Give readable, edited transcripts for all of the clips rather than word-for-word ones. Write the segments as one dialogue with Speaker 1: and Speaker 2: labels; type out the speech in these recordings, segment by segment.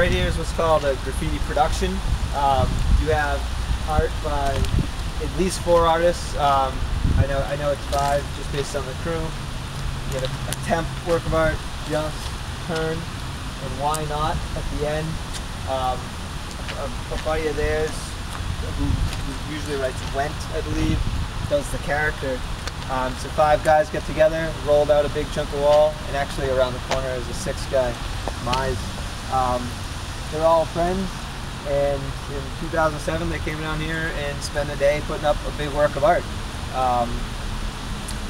Speaker 1: right here is what's called a graffiti production. You have art by at least 4 artists. I know it's 5 just based on the crew. You have a temp work of art, just, turn, and why not at the end. A buddy of theirs who usually writes Went, I believe, does the character. So 5 guys get together, rolled out a big chunk of wall, and actually around the corner is a 6th guy, Mize. They're all friends, and in 2007 they came down here and spent a day putting up a big work of art.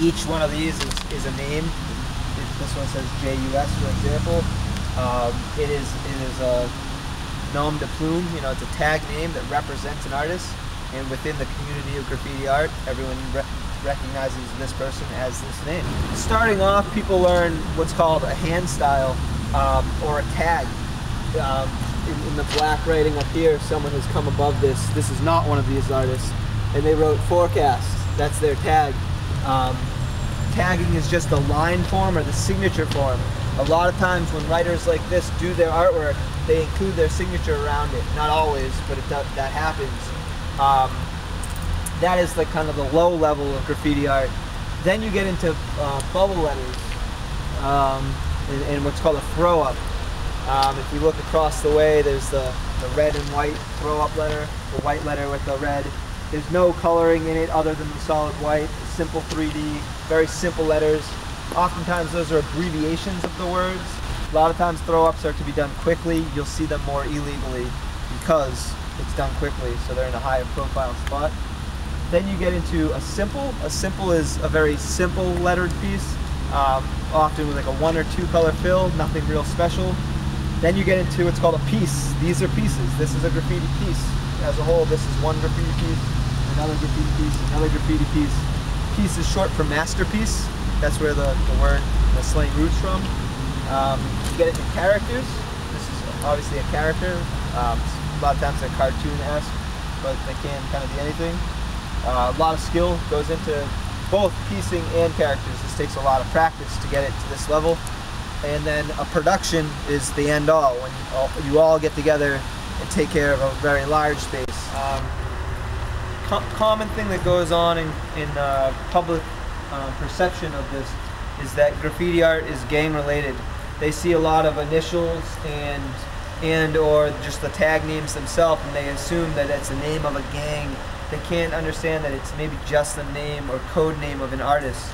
Speaker 1: Each one of these is a name. This one says JUS, for example. It is a nom de plume, you know, it's a tag name that represents an artist, and within the community of graffiti art, everyone recognizes this person as this name. Starting off, people learn what's called a hand style, or a tag. In the black writing up here, someone has come above this. This is not one of these artists, and they wrote forecast. That's their tag. Tagging is just the line form or the signature form. A lot of times when writers like this do their artwork, they include their signature around it. Not always, but that happens. That is the kind of the low level of graffiti art. Then you get into bubble letters and what's called a throw up. If you look across the way, there's the red and white throw up letter, the white letter with the red. There's no coloring in it other than the solid white, simple 3D, very simple letters. Oftentimes those are abbreviations of the words. A lot of times throw-ups are to be done quickly. You'll see them more illegally because it's done quickly, so they're in a higher profile spot. Then you get into a simple. A simple is a very simple lettered piece, often with like a 1 or 2 color fill, nothing real special. Then you get into what's called a piece. These are pieces. This is a graffiti piece. As a whole, this is one graffiti piece, another graffiti piece, another graffiti piece. Piece is short for masterpiece. That's where the word, the slang roots from. You get into characters. This is obviously a character. A lot of times they're cartoon-esque, but they can kind of be anything. A lot of skill goes into both piecing and characters. This takes a lot of practice to get it to this level. And then a production is the end all, when you all get together and take care of a very large space. Common thing that goes on in public perception of this is that graffiti art is gang related. They see a lot of initials and or just the tag names themselves, and they assume that it's the name of a gang. They can't understand that it's maybe just the name or code name of an artist.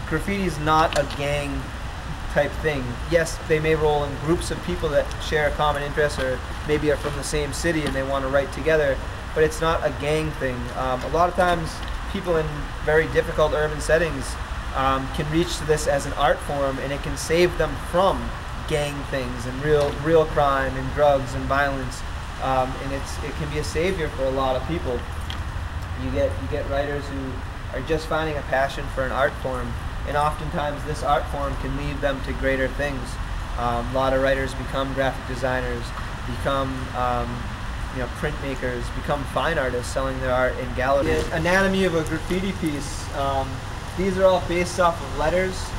Speaker 1: Graffiti is not a gang type thing. Yes, they may roll in groups of people that share a common interest or maybe are from the same city and they want to write together, but it's not a gang thing. A lot of times people in very difficult urban settings can reach to this as an art form, and it can save them from gang things and real crime and drugs and violence, and it can be a savior for a lot of people. You get writers who are just finding a passion for an art form, and oftentimes this art form can lead them to greater things. A lot of writers become graphic designers, become printmakers, become fine artists selling their art in galleries. The anatomy of a graffiti piece. These are all based off of letters.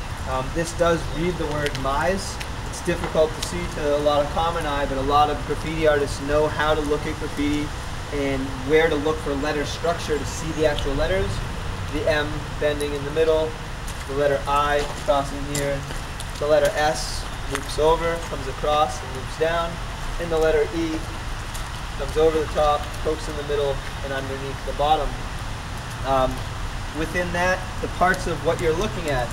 Speaker 1: This does read the word Mize. It's difficult to see to a lot of common eye, but a lot of graffiti artists know how to look at graffiti and where to look for letter structure to see the actual letters. The M bending in the middle, the letter I crossing here, the letter S loops over, comes across and loops down, and the letter E comes over the top, pokes in the middle, and underneath the bottom. Within that, the parts of what you're looking at.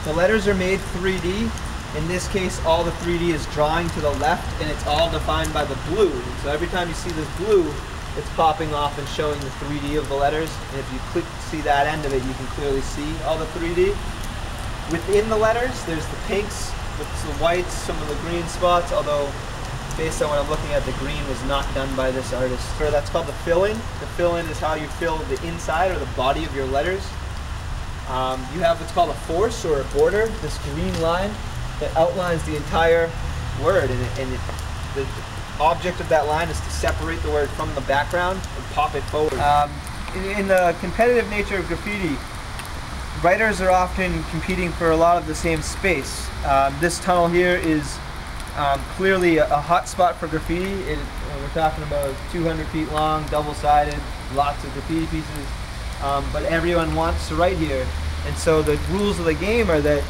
Speaker 1: The letters are made 3D. In this case, all the 3D is drawing to the left, and it's all defined by the blue. So every time you see this blue, it's popping off and showing the 3D of the letters. And if you see that end of it, you can clearly see all the 3D. Within the letters, there's the pinks, with some whites, some of the green spots, although based on what I'm looking at, the green was not done by this artist. So that's called the fill-in. The fill-in is how you fill the inside or the body of your letters. You have what's called a force or a border, this green line that outlines the entire word, and the object of that line is to separate the word from the background and pop it forward. In the competitive nature of graffiti, writers are often competing for a lot of the same space. This tunnel here is Clearly a hot spot for graffiti. We're talking about 200 feet long, double-sided, lots of graffiti pieces, but everyone wants to write here. And so the rules of the game are that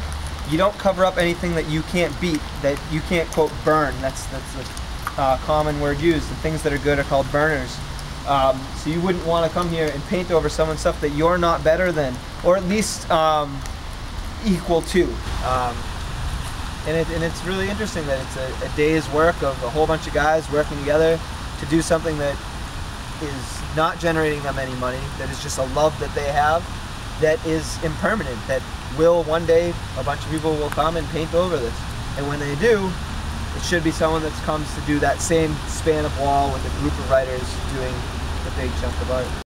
Speaker 1: you don't cover up anything that you can't beat, that you can't, quote, burn. That's a common word used. The things that are good are called burners. So you wouldn't want to come here and paint over someone's stuff that you're not better than, or at least equal to. And it's really interesting that it's a day's work of a whole bunch of guys working together to do something that is not generating them any money, that is just a love that they have, that is impermanent, that will one day, a bunch of people will come and paint over this. And when they do, it should be someone that comes to do that same span of wall with a group of writers doing the big chunk of art.